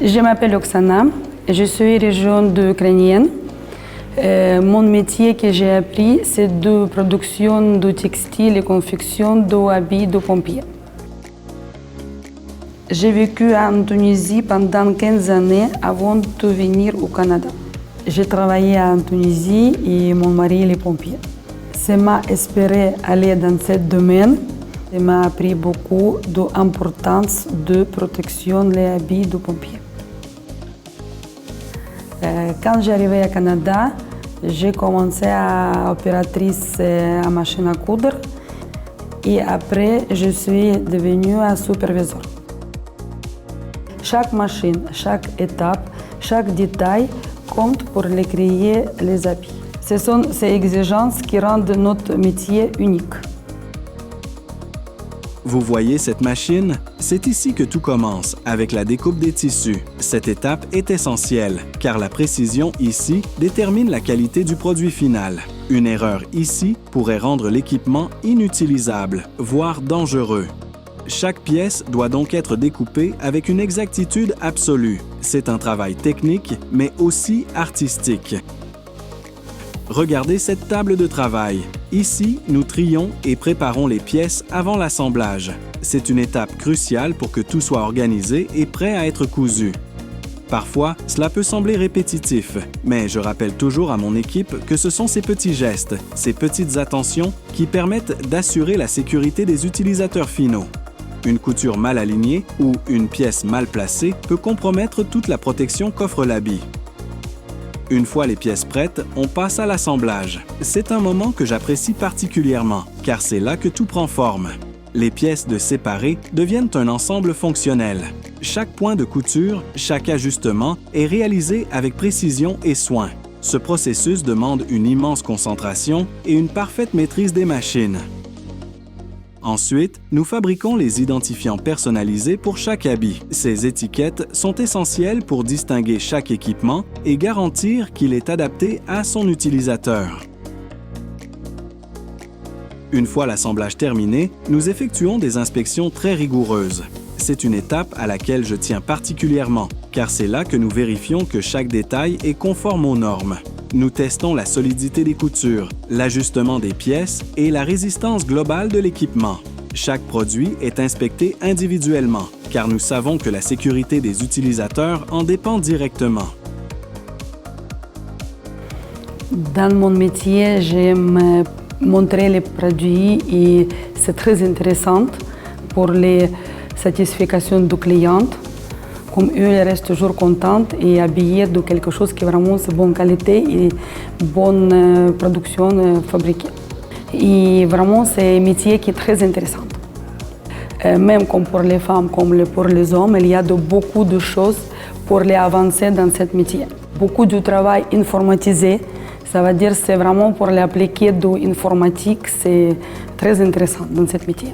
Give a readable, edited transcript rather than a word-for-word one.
Je m'appelle Oksana, je suis originaire ukrainienne. Mon métier que j'ai appris, c'est de production de textiles et confection d'habits de pompiers. J'ai vécu en Tunisie pendant 15 années avant de venir au Canada. J'ai travaillé en Tunisie et mon mari est pompier. Ça m'a inspiré aller dans ce domaine. Ça m'a appris beaucoup de l'importance de protection des habits de pompiers. Quand j'arrivais au Canada, j'ai commencé à opératrice à machine à coudre et après je suis devenue superviseur. Chaque machine, chaque étape, chaque détail compte pour créer les habits. Ce sont ces exigences qui rendent notre métier unique. Vous voyez cette machine? C'est ici que tout commence, avec la découpe des tissus. Cette étape est essentielle, car la précision ici détermine la qualité du produit final. Une erreur ici pourrait rendre l'équipement inutilisable, voire dangereux. Chaque pièce doit donc être découpée avec une exactitude absolue. C'est un travail technique, mais aussi artistique. Regardez cette table de travail. Ici, nous trions et préparons les pièces avant l'assemblage. C'est une étape cruciale pour que tout soit organisé et prêt à être cousu. Parfois, cela peut sembler répétitif, mais je rappelle toujours à mon équipe que ce sont ces petits gestes, ces petites attentions qui permettent d'assurer la sécurité des utilisateurs finaux. Une couture mal alignée ou une pièce mal placée peut compromettre toute la protection qu'offre l'habit. Une fois les pièces prêtes, on passe à l'assemblage. C'est un moment que j'apprécie particulièrement, car c'est là que tout prend forme. Les pièces de séparées deviennent un ensemble fonctionnel. Chaque point de couture, chaque ajustement est réalisé avec précision et soin. Ce processus demande une immense concentration et une parfaite maîtrise des machines. Ensuite, nous fabriquons les identifiants personnalisés pour chaque habit. Ces étiquettes sont essentielles pour distinguer chaque équipement et garantir qu'il est adapté à son utilisateur. Une fois l'assemblage terminé, nous effectuons des inspections très rigoureuses. C'est une étape à laquelle je tiens particulièrement, car c'est là que nous vérifions que chaque détail est conforme aux normes. Nous testons la solidité des coutures, l'ajustement des pièces et la résistance globale de l'équipement. Chaque produit est inspecté individuellement, car nous savons que la sécurité des utilisateurs en dépend directement. Dans mon métier, j'aime montrer les produits et c'est très intéressant pour les satisfactions du client. Comme eux, ils restent toujours contents et habillés de quelque chose qui est vraiment de bonne qualité et bonne production fabriquée. Et vraiment, c'est un métier qui est très intéressant. Même comme pour les femmes, comme pour les hommes, il y a beaucoup de choses pour les avancer dans ce métier. Beaucoup de travail informatisé, ça veut dire c'est vraiment pour l'appliquer de l'informatique, c'est très intéressant dans ce métier.